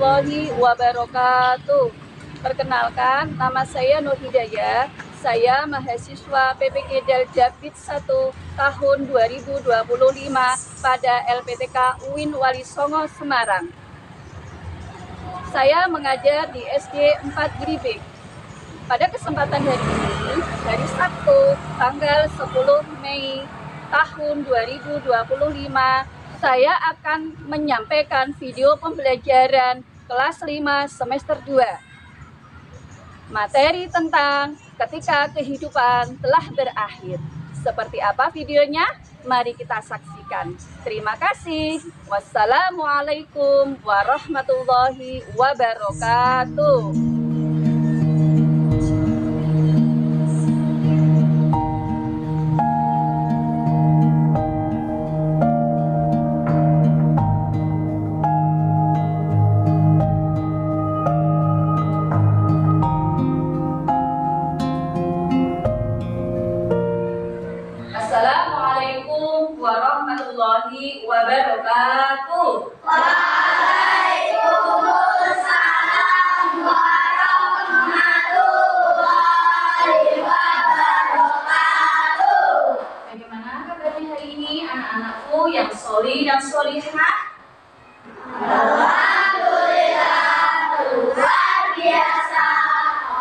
warahmatullahi wabarakatuh. Perkenalkan, nama saya Nur Hidayah. Saya mahasiswa PPG Daljabit 1 tahun 2025 pada LPTK UIN Wali Songo, Semarang. Saya mengajar di SD 4 Gribik. Pada kesempatan hari ini, hari Sabtu, tanggal 10 Mei tahun 2025, saya akan menyampaikan video pembelajaran kelas 5 semester 2. Materi tentang ketika kehidupan telah berakhir. Seperti apa videonya? Mari kita saksikan. Terima kasih. Wassalamualaikum warahmatullahi wabarakatuh. Assalamualaikum warahmatullahi wabarakatuh. Waalaikumsalam warahmatullahi wabarakatuh. Bagaimana kabarnya hari ini anak-anakku yang sholih dan sholihah? Alhamdulillah, luar biasa.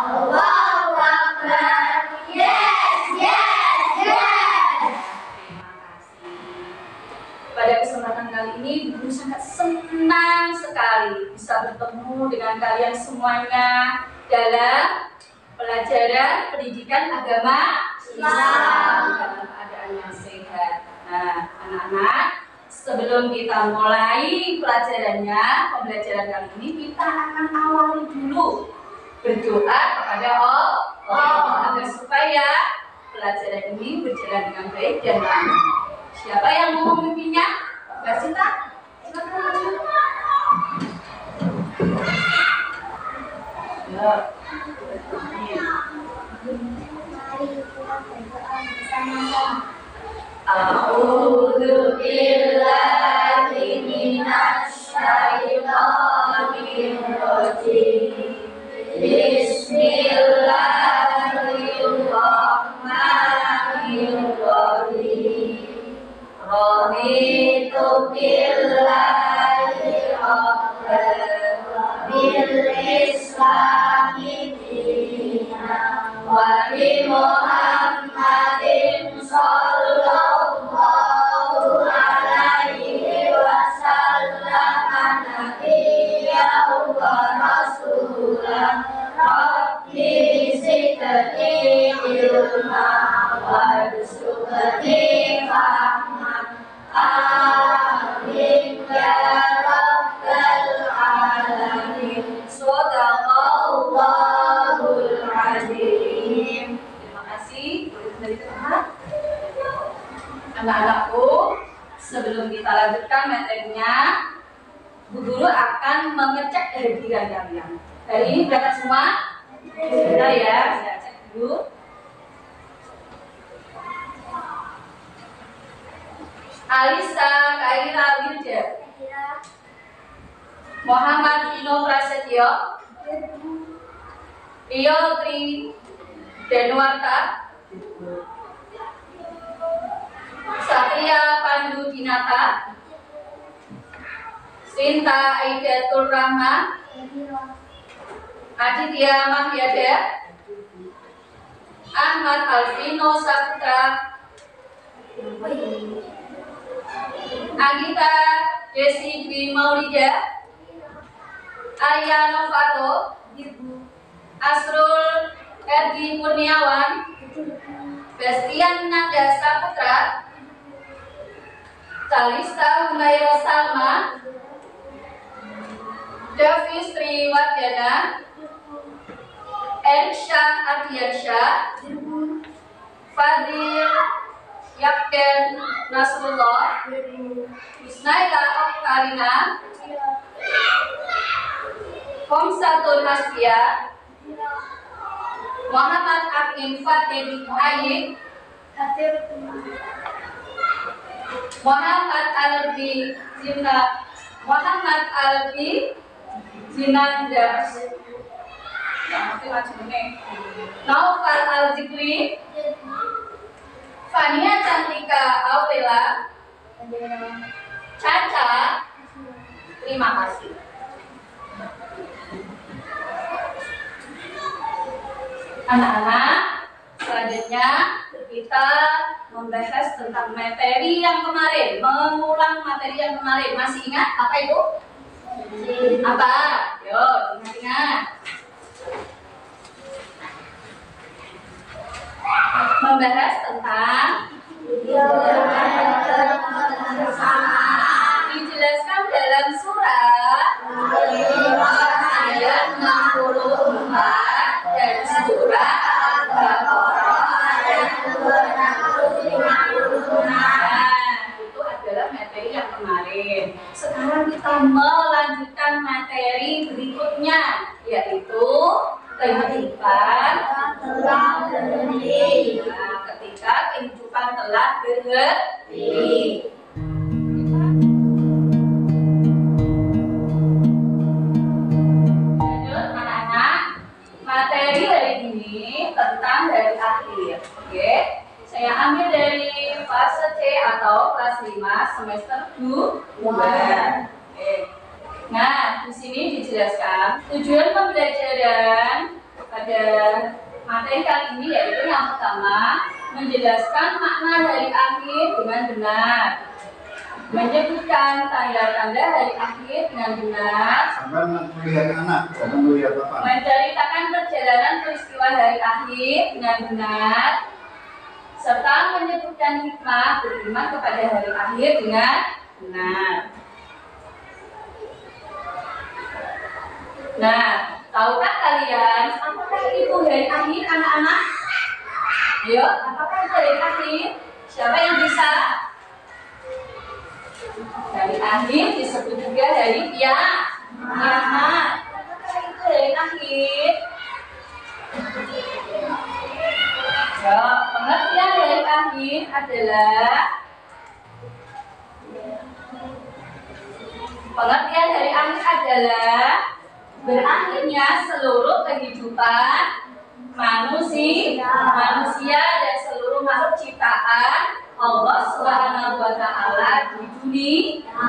Allahu Akbar. Yes, yes, yes. Terima kasih. Pada kesempatan kali ini, Guru sangat senang sekali bisa bertemu dengan kalian semuanya dalam pelajaran pendidikan agama Islam dalam keadaan yang sehat. Nah, anak-anak, sebelum kita mulai pembelajaran kali ini, kita akan awali dulu berdoa kepada Allah agar supaya pelajaran ini berjalan dengan baik dan lancar. Siapa yang mau memimpinnya? Mbak Sinta, silakan maju. Ya. A'udzu billahi minasy syaithanir rajim. Bismillahirrahmanirrahim. Raditu billahi rabban bil islami dinan wa bi Muhammadin sallallahu alaihi wasallam nabiyyan wa rasulan. Rabbi zidni ilma warzuqni fahman. Amin ya rabbal alamin. Shadaqallahul azim. Terima kasih. Boleh kembali ke tempat. Anak-anakku, sebelum kita lanjutkan materinya, Bu Guru akan mengecek kehadiran kalian. Hari ini berangkat semua? Sudah ya, saya cek dulu. Alisa Kaira Wilda, Muhammad Vino Prasetyo, Rio Tri Denuarta, Satria Pandu Dinata, Sinta Aidatul Rahma, Aditya Mahyada, Ahmad Alvino Saputra, Agita Desi Dwi Maulida, Arya Novato, Asrul Erdi Kurniawan, Bastian Nanda Saputra, Talista Humaira Salma, Davis Triwardana, Ersha Ardiansyah, Fadil Yakden Nasrullah, Isnaila Oktarina, Komsatul Hasbia, Muhammad Akin Fatih Ayyid, Muhammad Albi Zimna, Muhammad Albi Zinanda Naufal Al-Zikri, Fania Cantika Aulela, Caca. Terima kasih. Anak-anak, selanjutnya kita membahas tentang materi yang kemarin, mengulang materi yang kemarin. Masih ingat apa itu? Apa? Yo, ingat-ingat. Membahas tentang dijelaskan dalam surat ayat 64 dan surat Al-Baqarah ayat 265. Itu adalah materi yang kemarin. Sekarang kita melanjutkan materi berikutnya, yaitu kehidupan telah berdiri. Nah, ketika kehidupan telah berdiri. Lanjut anak-anak, materi hari ini tentang dari akhir. Oke, saya ambil dari fase C atau kelas 5 semester 2. Oke. Nah, di sini dijelaskan tujuan pembelajaran pada materi kali ini yaitu yang pertama, menjelaskan makna hari akhir dengan benar, menyebutkan tanda-tanda hari akhir dengan benar, sampai melihat anak, jangan melihat apa. menceritakan perjalanan peristiwa hari akhir dengan benar, serta menyebutkan hikmah beriman kepada hari akhir dengan benar. Nah, tahukah kalian apakah itu hari akhir anak-anak? Ayo, apakah itu hari akhir? Siapa yang bisa? Hari akhir disebut juga hari kiamat. Apakah itu hari akhir? Ya, pengertian hari akhir adalah berakhirnya seluruh kehidupan manusia dan seluruh makhluk ciptaan Allah Subhanahu wa Ta'ala di dunia.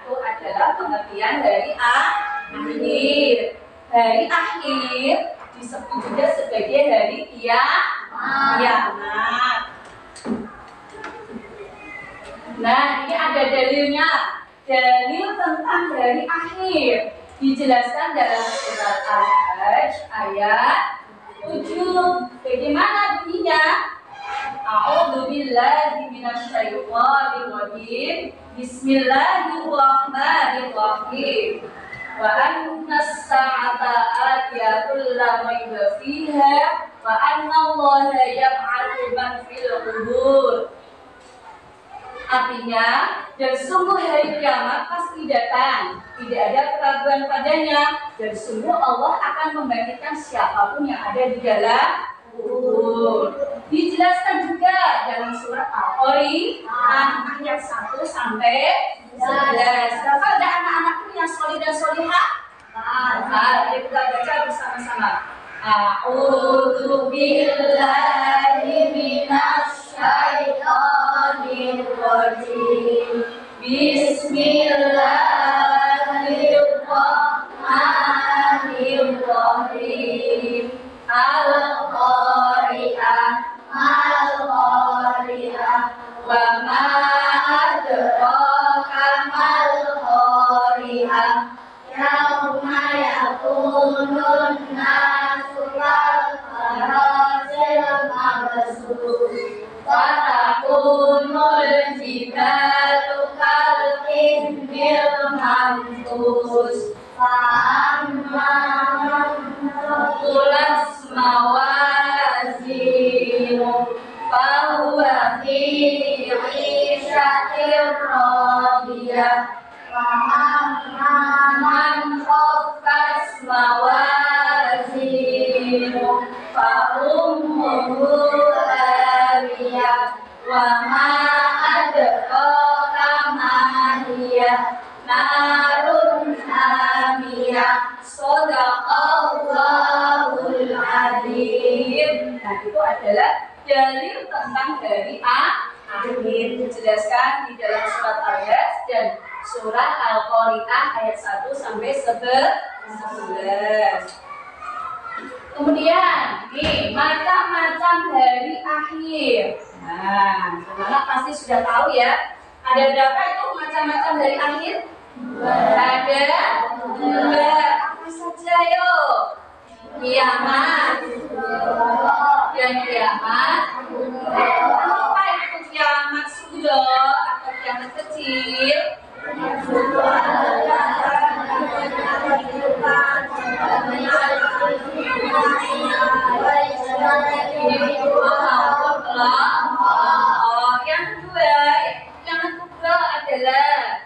Itu adalah pengertian dari akhir. Hari akhir disebut juga sebagai hari kiamat. Nah, ini ada dalilnya. Dalil tentang hari akhir dijelaskan dalam surat Al-Hajj ayat 7. Bagaimana bunyinya? A'udzu billahi minasyaitonir rajim. Bismillahirrahmanirrahim. Wa anna as-sa'ata atiyatul la raiba fiha wa anna Allaha yab'atsu man fil qubur. Artinya, dan sungguh hari kiamat pasti datang, tidak ada keraguan padanya, dan sungguh Allah akan membangkitkan siapapun yang ada di dalam kubur. Dijelaskan juga dalam surat Al-Qur'an ayat 1 sampai 11. Hafal ada anak-anakku yang solih dan solihah? Mari kita baca bersama-sama. A'udzu billahi minasy syaitonir rajim. Bismillahirrahmanirrahim. Al-Qari'ah, Al-Qari'ah, wa ma adraka mal Qari'ah. Yauma yakunun nasu kal farasil mabsus wa takunul jibalu kal ihnil manfus fa amma man thaqulat mawazinu fa huwa fi 'ishatin radiyah. Man khaffat mawazinu fa ummuhu hawiyah wa ma adraka ma hiya narun sampai 11. Kemudian, nih, macam-macam hari akhir. Nah, anak pasti sudah tahu ya. Ada berapa itu macam-macam hari akhir? Ada 2. Apa saja yuk? Kiamat dan kiamat. Apa itu kiamat sudah atau kiamat kecil? Yang kedua, kiamat kubra adalah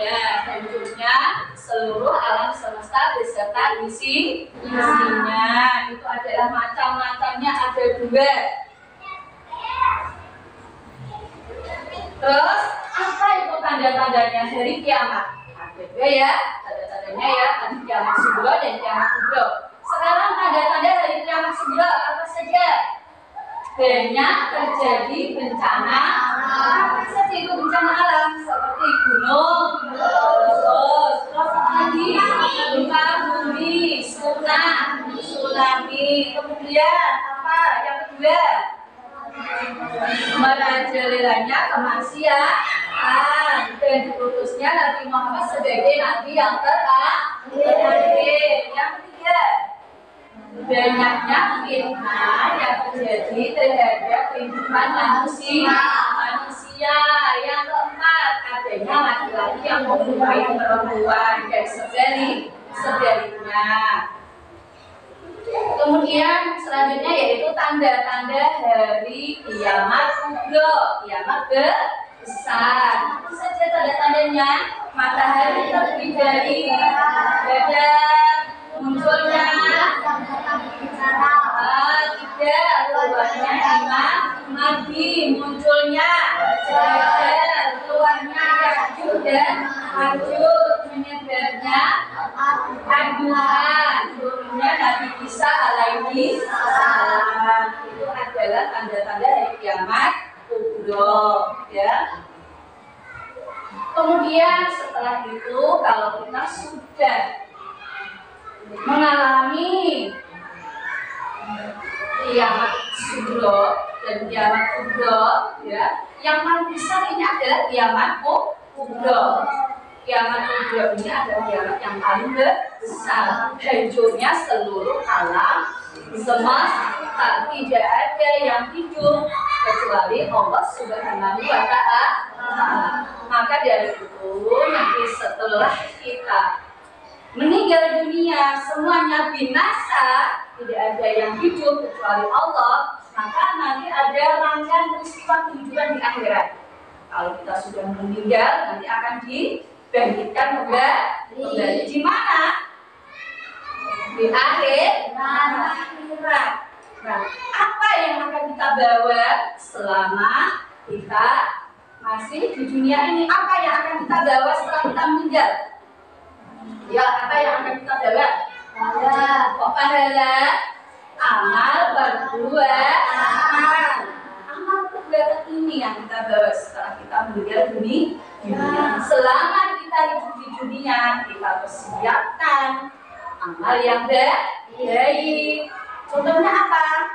ya, tentunya seluruh alam semesta beserta isinya. Itu adalah macam-macamnya, ada 2. Terus apa itu tanda-tandanya hari kiamat? Ada 2 ya, tanda-tandanya ya, tadi kiamat sugra dan kiamat kubra. Sekarang tanda-tanda hari kiamat sugra apa saja? Banyak terjadi bencana. Apa saja itu bencana alam? Seperti gunung, terus lagi gempa bumi, tsunami. Kemudian apa? Yang kedua, merajalelanya kemanusiaan dan diutusnya Nabi Muhammad sebagai nabi yang terakhir. Yang ketiga, banyaknya fitnah yang terjadi terhadap kehidupan manusia. Yang keempat, adanya laki-laki yang membunuh perempuan dan sebaliknya. Kemudian selanjutnya yaitu tanda-tanda hari kiamat kubra, kiamat besar. Apa saja tanda-tandanya? Matahari terbit dari badan, munculnya keluarnya imam Mahdi, munculnya Dajjal, keluarnya Ya'juj dan Ma'juj, menyebarnya aduan, turunnya Nabi Isa alaihi salam. Itu adalah tanda-tanda hari kiamat kubra, ya. Kemudian setelah itu kalau kita sudah mengalami kiamat sugra dan kiamat kubra, ya, yang paling besar ini adalah kiamat kubra. Kiamat kubra ini adalah kiamat yang paling besar, hancurnya seluruh alam semesta, tidak ada yang hidup kecuali Allah Subhanahu wa Ta'ala. Maka dari itu nanti setelah kita meninggal dunia semuanya binasa, tidak ada yang hidup kecuali Allah, maka nanti ada rangkaian peristiwa kehidupan di akhirat. Kalau kita sudah meninggal nanti akan dibangkitkan kembali. Di mana? Di akhirat. Nah, apa yang akan kita bawa selama kita masih di dunia ini? Apa yang akan kita bawa setelah kita meninggal? Ya, apa yang akan kita bawa? Pahala, amal perbuatan. Amal perbuatan ini yang kita bawa setelah kita meninggal dunia. Selama kita hidup di dunia, kita persiapkan amal yang baik. Contohnya apa?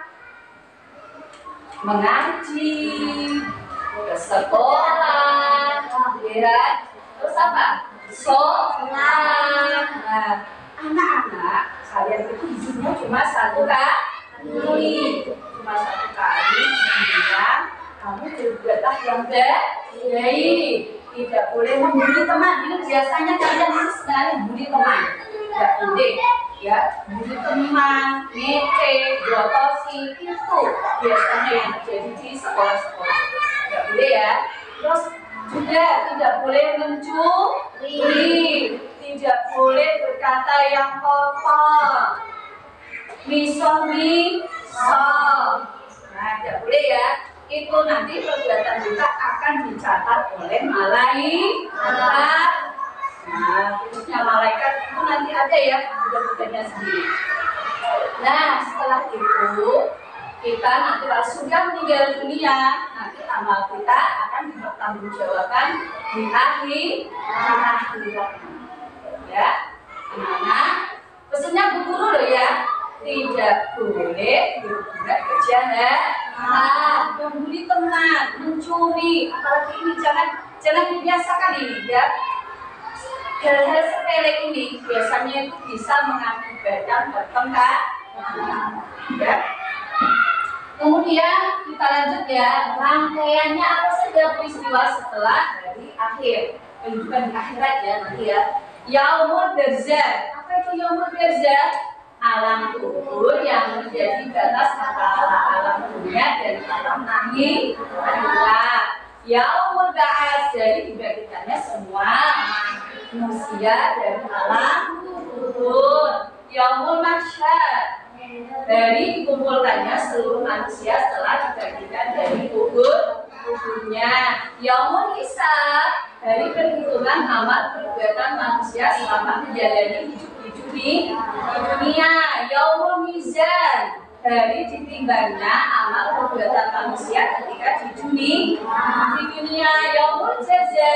Mengaji, ke sekolah, ya. Terus apa? Sholat. Nah, anak-anak, kalian itu hidupnya cuma satu kali. Cuma satu kali di dunia. Kamu berbuatlah yang baik. Tidak boleh membuli teman. Ini biasanya kalian itu sebenarnya bully teman. Tidak boleh. Ya, bully teman, ngece, jotosi, itu biasanya yang terjadi di sekolah-sekolah. Tidak boleh ya. Terus juga tidak boleh mencuri, tidak boleh berkata yang kotor, misal. Nah, tidak boleh ya. Itu nanti perbuatan kita akan dicatat oleh malaikat. Nah, khususnya malaikat itu nanti ada ya tugas-tugasnya sendiri. Nah, setelah itu kita nanti kalau sudah meninggal dunia, nanti amal kita akan dipertanggungjawabkan di akhirat. Ya, anak-anak, pesannya Bu Guru loh ya, tidak boleh berbuat kejahat, membuli teman, mencuri, apalagi ini jangan dibiasakan ini ya. Hal-hal sepele ini biasanya itu bisa mengakibatkan bertengkar. Ya. Kemudian kita lanjut ya, rangkaiannya apa saja peristiwa setelah hari akhir, kehidupan di akhirat ya nanti ya. Yaumul Barzakh. Apa itu Yaumul Barzakh? Alam kubur yang menjadi batas antara alam dunia dan alam akhirat. Yaumul Ba'ats, jadi dibagikannya semua manusia dari alam kubur. Yaumul Mahsyar, dari dikumpulkannya seluruh manusia setelah dibagikan dari kuburnya. Yaumul Hisab, dari perhitungan amal perbuatan manusia selama menjalani hidup di dunia. Yaumul Mizan, dari ditimbangnya amal perbuatan manusia ketika di dunia. Yaumul Jaza,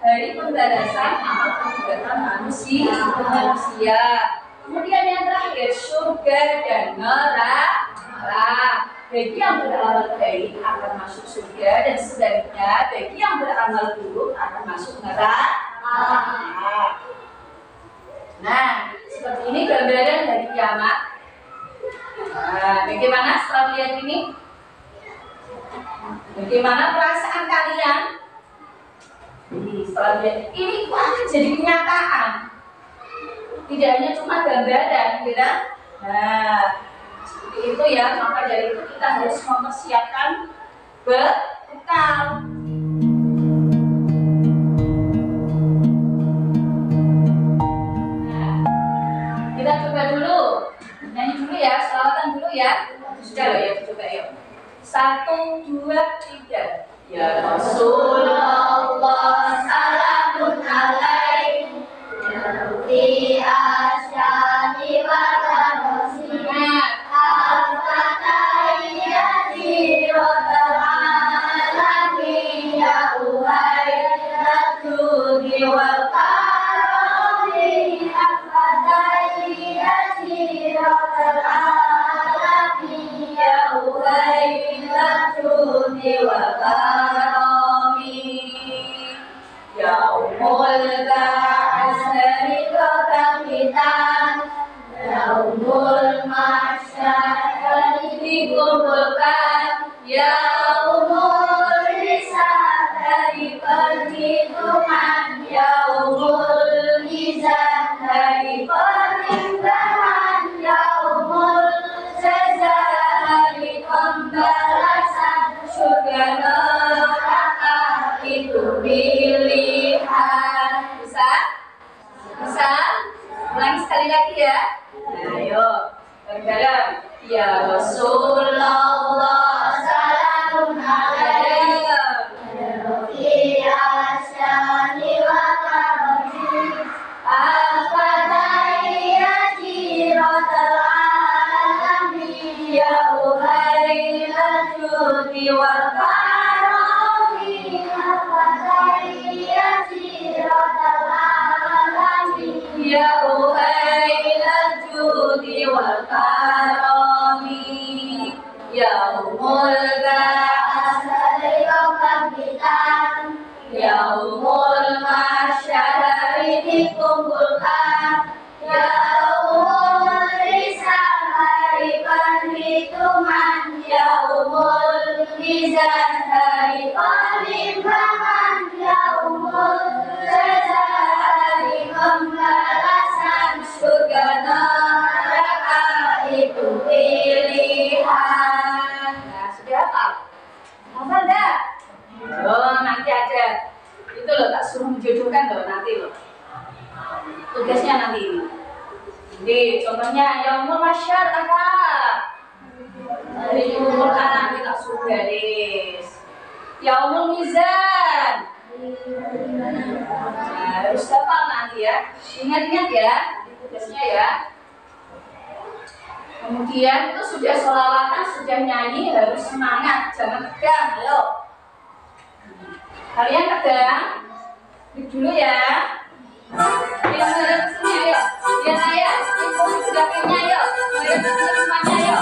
dari pembalasan amal perbuatan manusia. Kemudian yang terakhir, surga dan neraka. Bagi yang beramal baik akan masuk surga, dan sebaliknya bagi yang beramal buruk akan masuk neraka. Nah, seperti ini gambaran dari kiamat. Nah, bagaimana setelah lihat ini? Bagaimana perasaan kalian? Setelah lihat ini akan jadi kenyataan. Tidak hanya cuma gambaran, gitu. Nah, seperti itu ya. Maka dari itu kita harus mempersiapkan bekal. Nah, kita coba dulu. Nyanyi dulu ya, selawatan dulu ya. Sudah loh ya, coba yuk. 1, 2, 3. Ya Rasulullah, salamun alaik. Fi asyani wa tarosina al-fatayati rotal alami ya uhayratu wal karami al-fatayati rotal alami ya uhayratu wal karami yaumul Yaumul Mahsyar dikumpulkan, Yaumul Hisab dari perhitungan, Yaumul Mizan dari pertimbangan, Yaumul Jaza dari pembalasan, surga neraka itu pilihan. Bisa? Ulangi sekali lagi ya. Ayo, bareng-bareng. Ya Rasulullah, salamun alaik. Fi asyani wa karami al-fatayati rotal alami ya uhayratu wal karami al-fatayati rotal alami ya wal karami yaumul ba'ats dari kebangkitan, yaumul mahsyar dikumpulkan, yaumul hisab hari perhitungan, yaumul mizan hari penimbangan, yaumul jaza hari pembalasan, surga neraka itu pilihan. Nah, sudah apa? Hafal enggak? Oh, nanti aja. Itu loh, tak suruh menjodohkan loh nanti loh. Tugasnya nanti ini. Jadi, contohnya Yaumul Mahsyar apa? Dari kumpulkan nanti tak suruh garis. Yaumul Mizan. Nah, harus hafal nanti ya. Ingat-ingat ya tugasnya ya. Kemudian itu sudah sholawatan, sudah nyanyi, harus semangat, jangan tegang, ayo. Kalian tegang? Dulu ya. Yang ada kesini ayo. Lihat saya, ibu sudah kayaknya ayo. Lihat semuanya ayo.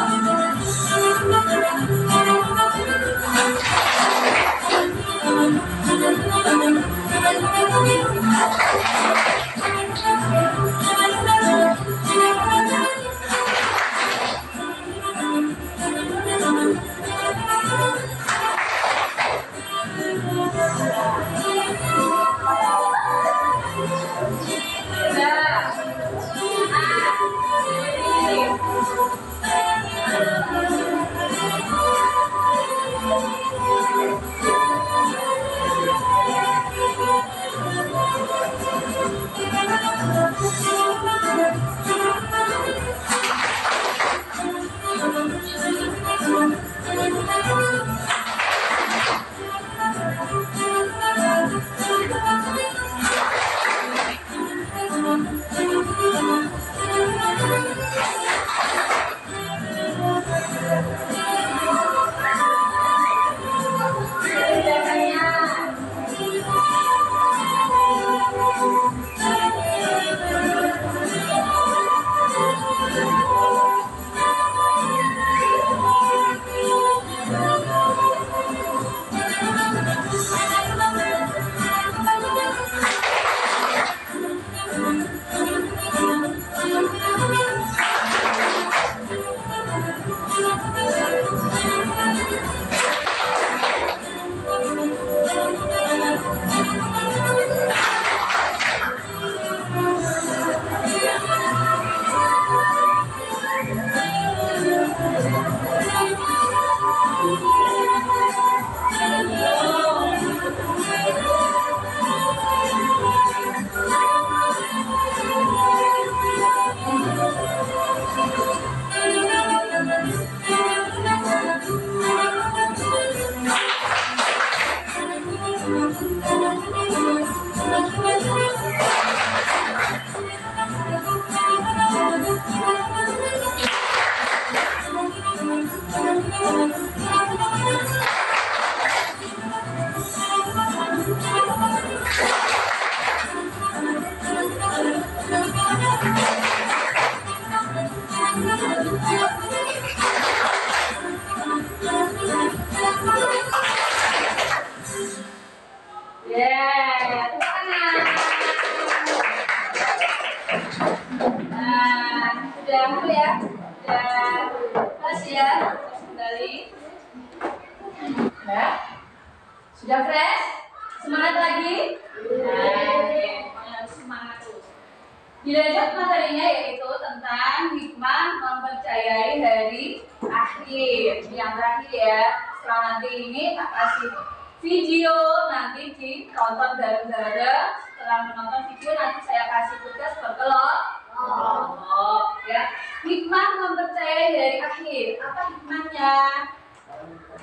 Sudah fresh? Semangat lagi? Harus semangat terus. Dilanjut materinya yaitu tentang hikmah mempercayai hari akhir. Yang terakhir ya. Setelah nanti ini tak kasih video, nanti ditonton bareng-bareng. Setelah menonton video nanti saya kasih tugas berkelompok. Ya. Hikmah mempercayai hari akhir. Apa hikmahnya?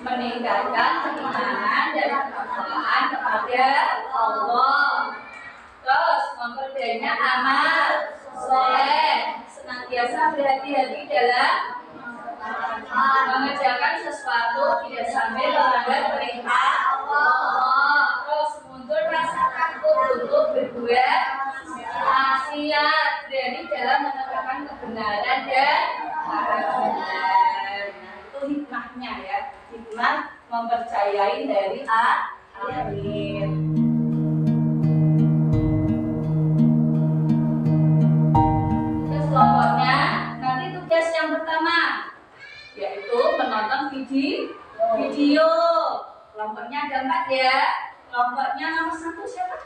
Meningkatkan keimanan dan ketakwaan kepada Allah. Terus memperbanyak amal soleh, senantiasa berhati-hati dalam mengerjakan sesuatu tidak sampai melanggar perintah Allah. Terus muncul rasa takut untuk berbuat maksiat, berani dalam menegakkan kebenaran dan kebenaran. Itu hikmahnya ya. Hikmah mempercayai dari akhir. Terus kelompoknya nanti tugas yang pertama yaitu menonton video. Kelompoknya ada 4 ya. Kelompoknya nomor 1 siapa?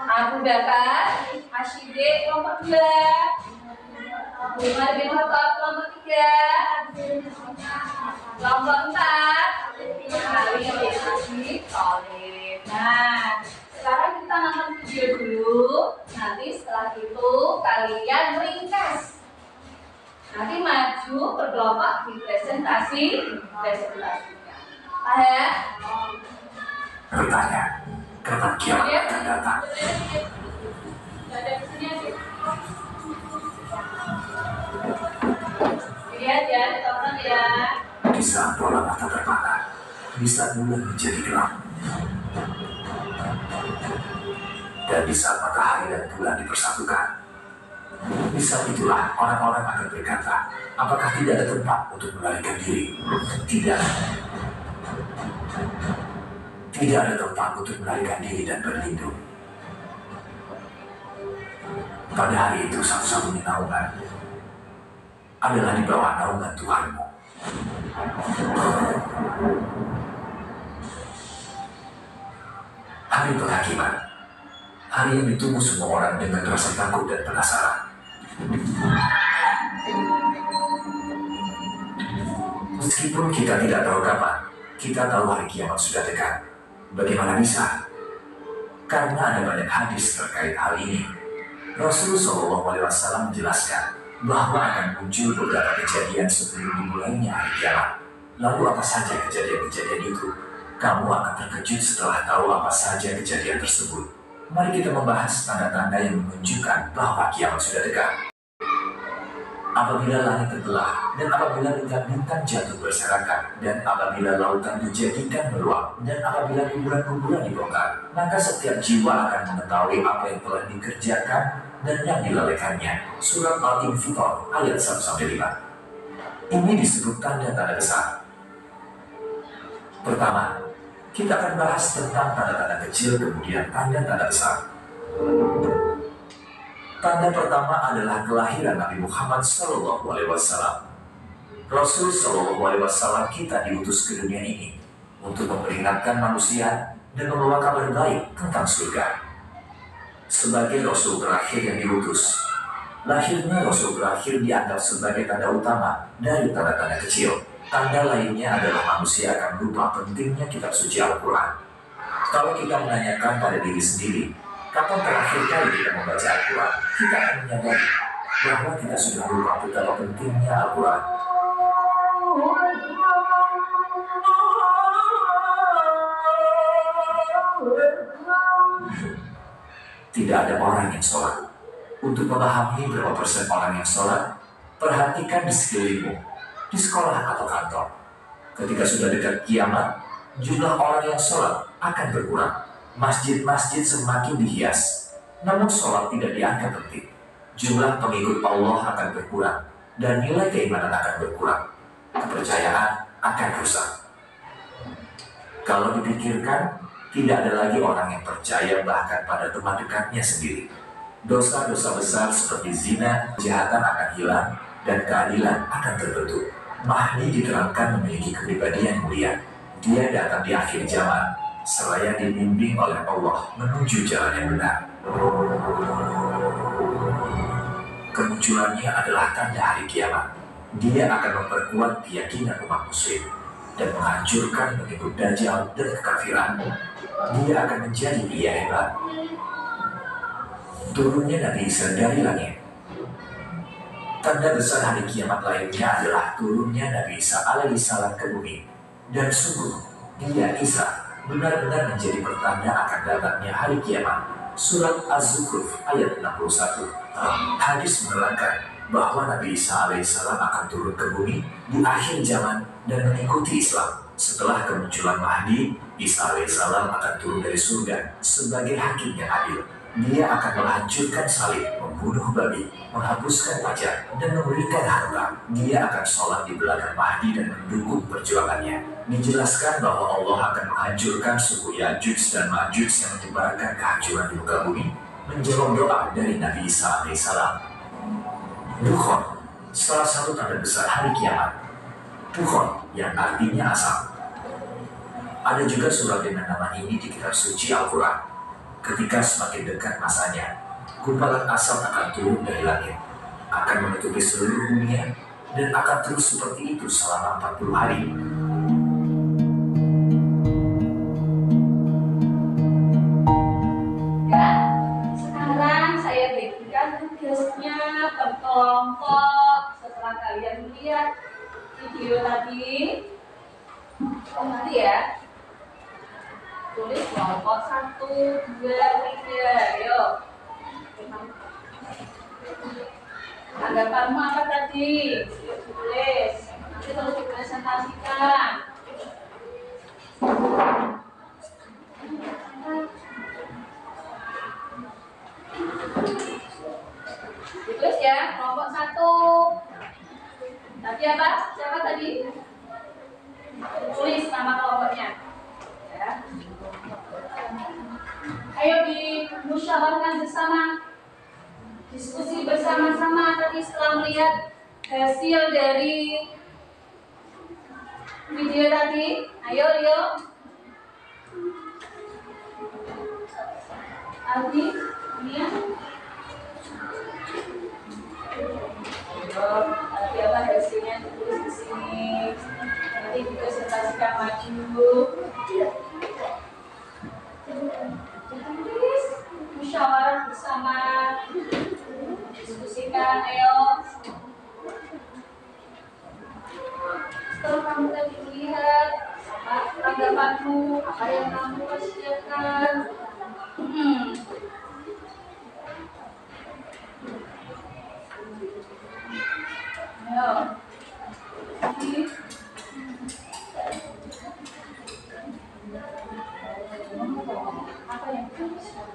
Abu Bakar, Asyidik. Kelompok 2 Umar bin Khattab. Kelompok 3 kelompok 4 Ali bin Abi Thalib. Nah, sekarang kita nonton video dulu. Nanti setelah itu kalian ringkas. Nanti maju berkelompok di presentasinya. Paham? Bertanya, kapan kiamat akan datang? Ada di sini aja. ya. Di saat bola mata terbakar, di saat bulan menjadi gelap, dan di saat matahari dan bulan dipersatukan, di saat itulah orang-orang akan berkata, apakah tidak ada tempat untuk melarikan diri? Tidak. Tidak ada tempat untuk melarikan diri dan berlindung. Pada hari itu satu-satunya naungan adalah di bawah naungan Tuhanmu. Hari penghakiman, hari yang ditunggu semua orang dengan rasa takut dan penasaran. Meskipun kita tidak tahu kapan, kita tahu hari kiamat sudah dekat. Bagaimana bisa? Karena ada banyak hadis terkait hal ini. Rasulullah SAW menjelaskan bahwa akan muncul beberapa kejadian sebelum dimulainya hari kiamat. Lalu apa saja kejadian-kejadian itu? Kamu akan terkejut setelah tahu apa saja kejadian tersebut. Mari kita membahas tanda-tanda yang menunjukkan bahwa kiamat sudah dekat. Apabila langit terbelah, dan apabila bintang-bintang jatuh berserakan, dan apabila lautan dijadikan meluap, dan apabila kuburan-kuburan dibongkar, maka setiap jiwa akan mengetahui apa yang telah dikerjakan dan yang dilalaikannya. Surat Al-Infitor ayat 1-5. Ini disebut tanda-tanda besar. Pertama, kita akan bahas tentang tanda-tanda kecil, kemudian tanda-tanda besar. Tanda pertama adalah kelahiran Nabi Muhammad SAW. Rasul SAW kita diutus ke dunia ini untuk memperingatkan manusia dan membawa kabar baik tentang surga. Sebagai Rasul terakhir yang diutus, lahirnya Rasul terakhir dianggap sebagai tanda utama dari tanda-tanda kecil. Tanda lainnya adalah manusia akan lupa pentingnya kitab suci Al-Quran. Kalau kita menanyakan pada diri sendiri, kapan terakhir kali kita membaca Al-Quran, kita akan menyadari bahwa kita sudah lupa betapa pentingnya Al-Quran. Tidak ada orang yang sholat. Untuk memahami berapa persen orang yang sholat, perhatikan di sekelilingmu, di sekolah atau kantor. Ketika sudah dekat kiamat, jumlah orang yang sholat akan berkurang. Masjid-masjid semakin dihias, namun sholat tidak dianggap penting. Jumlah pengikut Allah akan berkurang, dan nilai keimanan akan berkurang. Kepercayaan akan rusak. Kalau dipikirkan, tidak ada lagi orang yang percaya bahkan pada teman dekatnya sendiri. Dosa-dosa besar seperti zina, kejahatan akan hilang, dan keadilan akan terbentuk. Mahdi diterangkan memiliki kepribadian mulia. Dia datang di akhir zaman, seraya dibimbing oleh Allah menuju jalan yang benar. Kemunculannya adalah tanda hari kiamat. Dia akan memperkuat keyakinan umat muslim dan menghancurkan pengikut Dajjal dan kekafiran. Dia akan menjadi pria hebat. Turunnya Nabi Isa dari langit. Tanda besar hari kiamat lainnya adalah turunnya Nabi Isa alaihissalam ke bumi. Dan sungguh, dia Isa benar-benar menjadi pertanda akan datangnya hari kiamat. Surat Az-Zukhruf ayat 61. Hadis menerangkan bahwa Nabi Isa alaihissalam akan turun ke bumi di akhir zaman dan mengikuti Islam. Setelah kemunculan Mahdi, Isa alaihissalam akan turun dari surga sebagai hakim yang adil. Dia akan menghancurkan salib, membunuh babi, menghapuskan pajak, dan memberikan harta. Dia akan sholat di belakang Mahdi dan mendukung perjuangannya. Dijelaskan bahwa Allah akan menghancurkan suku Ya'juj dan Ma'juj yang menyebarkan kehancuran di muka bumi, menjawab doa dari Nabi Isa alaihissalam. Dukhon, salah satu tanda besar hari kiamat. Dukhon yang artinya asap. Ada juga surat dengan nama ini di kitab suci Al-Quran. Ketika semakin dekat masanya, gumpalan asap akan turun dari langit, akan menutupi seluruh dunia, dan akan terus seperti itu selama 40 hari. Ya, sekarang saya bagikan tugasnya per kelompok. Setelah kalian melihat video tadi, nanti ya, tulis kelompok 1, 2, 3, ayo. Anggapanmu apa tadi? Yuk tulis. Kita harus dipresentasikan. Terus ya, kelompok 1. Tadi apa? Siapa tadi? Tulis nama kelompoknya. Ya. Ayo dimusyawarahkan bersama. Diskusi bersama-sama tadi setelah melihat hasil dari video tadi. Ayo Rio, Aldi, Mia. Ayo, tadi apa hasilnya ditulis di sini. Nanti dipresentasikan maju. Tulis, musyawarah bersama. Diskusikan, ayo. Setelah kamu tadi melihat apa tanggapanmu, apa yang kamu persiapkan. Ayo. Apa yang kamu siap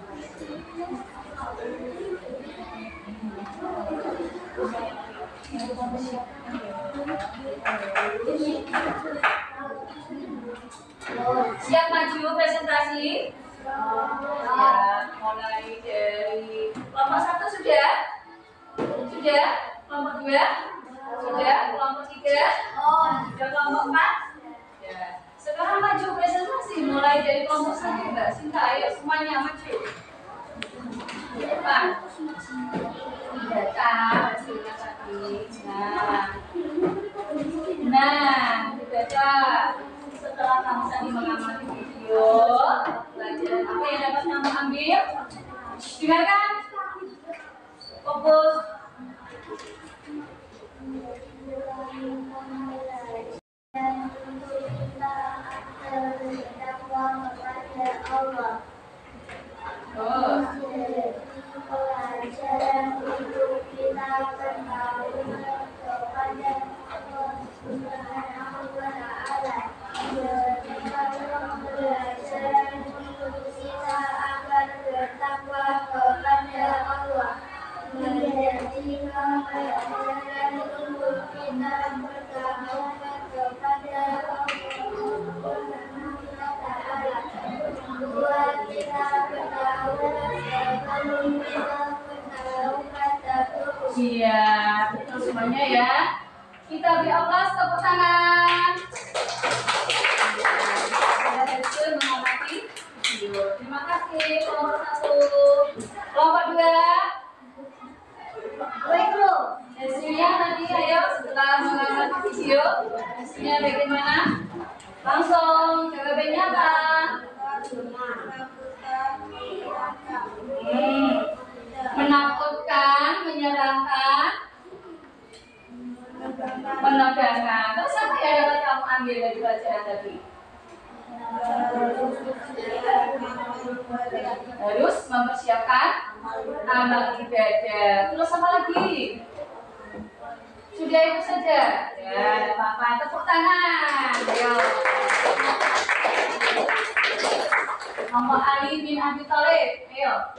maju presentasi? Ya, mulai dari kelompok 1 sudah? Sudah? Kelompok 2? Sudah? Kelompok 3? Sudah kelompok 4? Ya. Sekarang maju presentasi mulai dari kelompok 1 Mbak Sinta, ayo semuanya maju. Depan. Data hasilnya tadi. Nah, data. Setelah kamu tadi mengamati video, pelajaran apa yang dapat kamu ambil? Dengarkan. Fokus. Pelajaran untuk kita ketahui kepada Allah Subhanahu wa Ta'ala. Pelajaran untuk kita agar bertakwa kepada Allah. Menjadikan pelajaran untuk kita bertakwa kepada Allah Subhanahu wa Ta'ala. Buat kita bertakwa sebelum kita bertahu kata tubuh. Iya, betul semuanya ya. Kita beri aplaus, tepuk tangan. Sudah hasil mengamati video. Terima kasih kelompok 1. Kelompok 2. Hasilnya tadi ayo setelah mengamati video, hasilnya bagaimana? Langsung jawabannya apa? Menakutkan, menyeramkan, menegangkan. Terus apa yang dapat kamu ambil dari pelajaran tadi? Harus mempersiapkan amal ibadah. Terus apa lagi? Sudah itu saja. Ya, ada apa-apa. Tepuk tangan. Ayo. Muhammad Ali bin Abi Thalib. Ayo.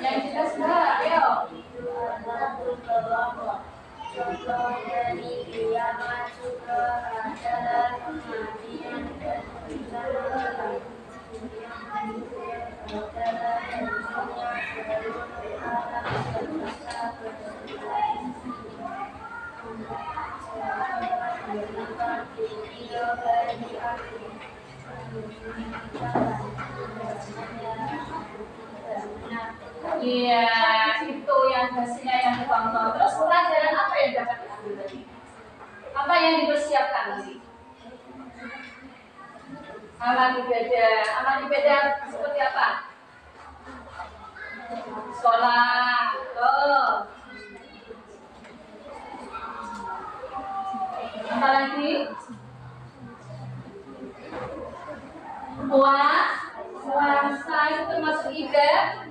Yang jelas Mbak, ayo. Contoh dari kiamat juga adalah kematian dan kegagalan. Adalah tentunya seluruh alam semesta berlain. Berikan video bagi aku. Iya, itu yang hasilnya yang ditonton. Terus pelajaran apa yang dapat diambil tadi? Apa yang dipersiapkan tadi? Amal ibadah. Amal ibadah seperti apa? Sholat. Tuh. Apa lagi? Puasa itu termasuk ibadah,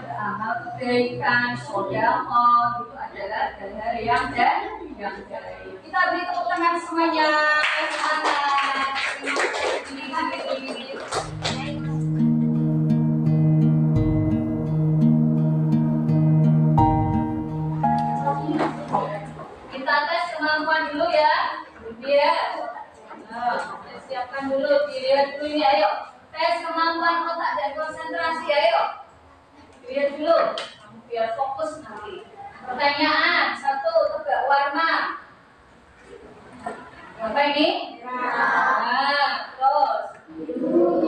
beramal kebaikan, sedekah itu adalah hal yang baik. Kita beri tepuk tangan semuanya. Semangat. Kita tes kemampuan dulu ya. Biar siapkan dulu, dilihat dulu ini, ayo. Tes kemampuan otak dan konsentrasi, ayo. Dilihat dulu, biar fokus nanti. Pertanyaan, 1, tebak warna. Apa ini? Nah, terus.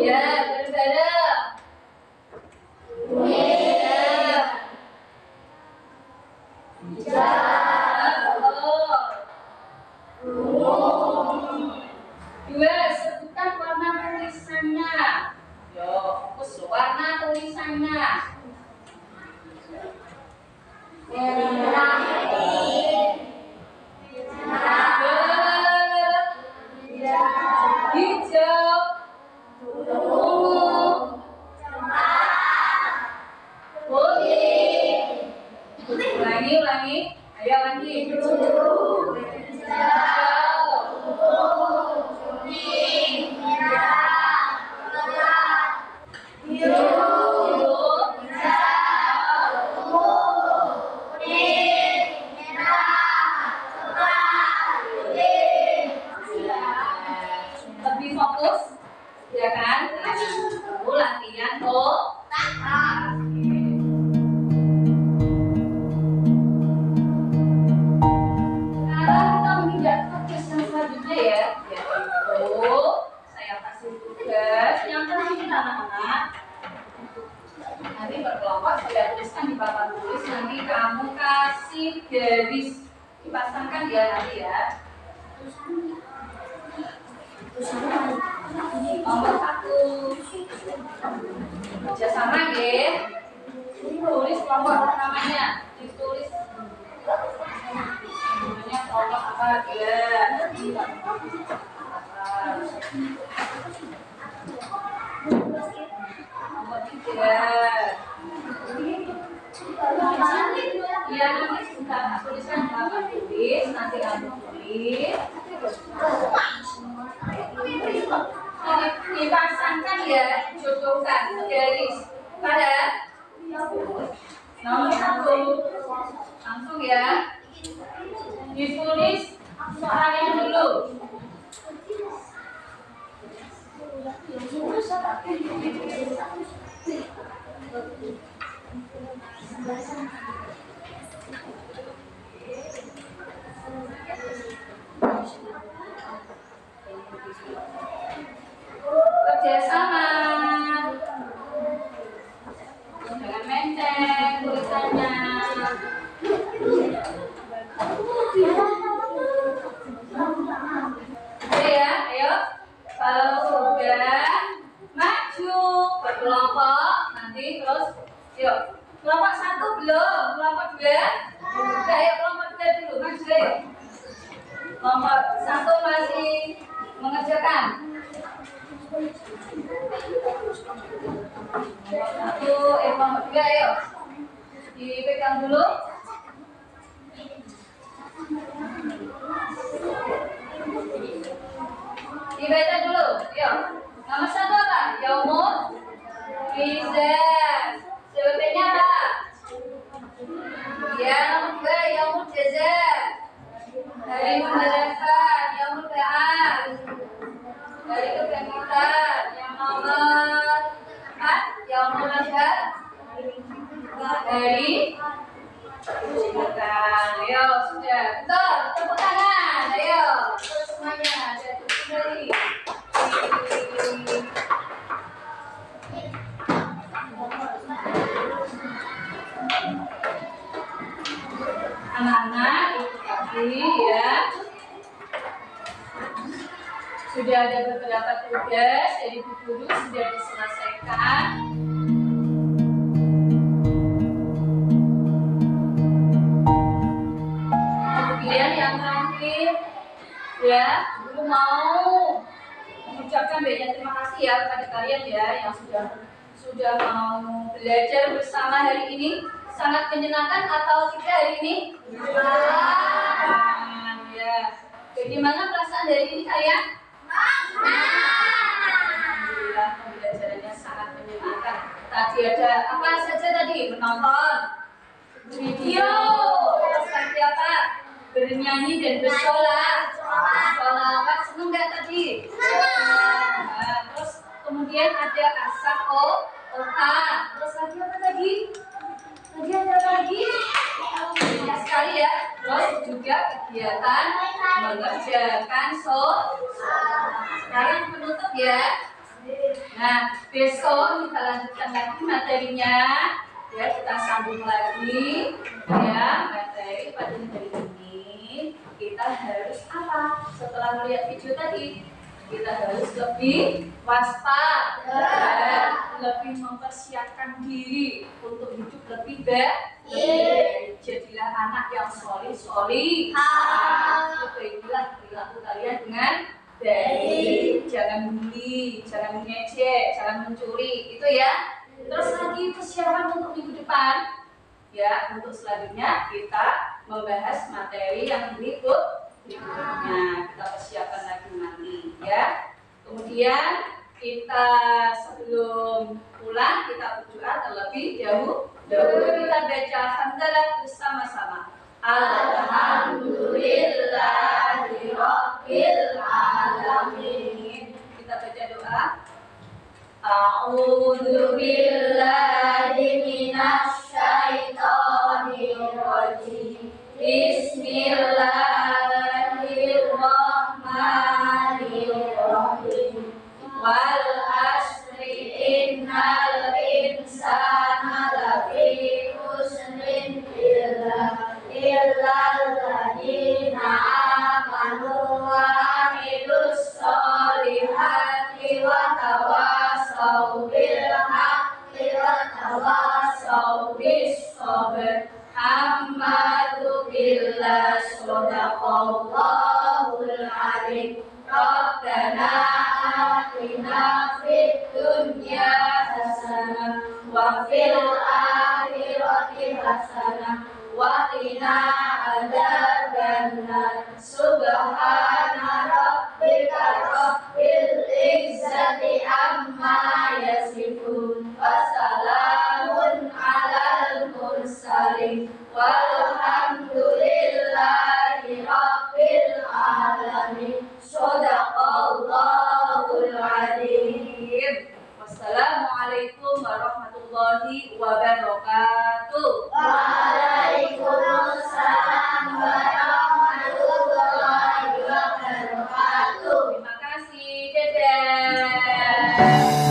Ya, bareng-bareng. Dua, sebutkan warna tulisannya. Yo, fokus warna tulisannya. Hijau, ungu, putih. Ulangi. Ayo lagi. Lebih fokus, ya kan? Latihan otak. Sekarang kita menginjak fokus yang selanjutnya ya, yaitu saya kasih tugas yang terakhir anak-anak. Nanti berkelompok saya tuliskan di papan tulis, nanti kamu kasih garis, dipasangkan ya nanti ya. Nomor 1 kerjasama ya. Tulis kelompok namanya, ditulis namanya kelompok apa ya. Nomor 3. Iya, nanti sudah tuliskan di papan tulis, nanti kamu tulis. Dipasangkan ya, jodohkan garis pada nomor 1. Langsung ya, ditulis soalnya dulu. Kerjasama, jangan menceng tulisannya. Oke ya, ayo. Kalau sudah maju berkelompok, nanti terus, yuk. Kelompok 1 belum, kelompok 2. Udah, ayo kelompok 2 dulu, maju ayo. Kelompok 1 masih mengerjakan. Kelompok 2 ayo. Dipegang dulu. Dibaca dulu, yuk. Nomor 1 apa? Yaumul Izah. Sebetulnya apa? Ya, nomor 2 Yaumul Jazaa. Hari pembalasan, Yaumul Ba'ats. Dari kebangkitan. Yang nomor 4 Yaumul Asyad. Dari ayo sudah betul, tepuk tangan, ayo terus semuanya ada kembali. Anak-anak ikuti ya, sudah ada beberapa tugas dari Bu Guru sudah diselesaikan. Ya, Guru mau mengucapkan banyak terima kasih ya kepada kalian ya yang sudah mau belajar bersama hari ini. Sangat menyenangkan atau tidak hari ini? Ya. Bagaimana perasaan hari ini kalian? Alhamdulillah pembelajarannya sangat menyenangkan. Tadi ada apa saja tadi? Menonton video, terus tadi apa? Bernyanyi dan bersolat. Sholawat, seneng nggak tadi? Nah, terus kemudian ada asah ota. Terus lagi apa tadi? Tadi ada apa lagi? Banyak sekali ya. Terus juga kegiatan mengerjakan sekarang penutup ya. Nah, besok kita lanjutkan lagi materinya. Ya, kita sambung lagi ya materi pada hari ini. Kita harus apa? Setelah melihat video tadi, kita harus lebih waspada, lebih mempersiapkan diri untuk hidup lebih baik. Jadilah anak yang solih. Perbaikilah perilaku kalian dengan baik. Jangan bully, jangan mengejek, jangan mencuri, itu ya. Terus lagi persiapan untuk minggu depan. Ya, untuk selanjutnya kita membahas materi yang berikutnya. Kita persiapkan lagi nanti ya. Kemudian kita sebelum pulang kita berdoa terlebih dahulu. Kita baca hamdalah bersama-sama. Alhamdulillahirabbil alamin. Kita baca doa. A'udzu billahi minasy syaithanir rajim. Bismillahirrahmanirrahim. Wal asri innal insana lafi khusrin illal ladzina amanu wa amilus solihati wa tawasaw bil haqqi wa tawasaw bis sabr. Hamadu billah sadaqallahul alim. Rabbana atina fid dunya hasanah wa fil akhirati hasanah wa qina adzabannar. Subhana rabbika rabbil izzati amma yasifun wa salamun alal mursalin walhamdulillahi rabbil alamin. Shadaqallahul adzim. Wassalamualaikum warahmatullahi wabarakatuh. Waalaikumsalam warahmatullahi wabarakatuh. Terima kasih. Dadah.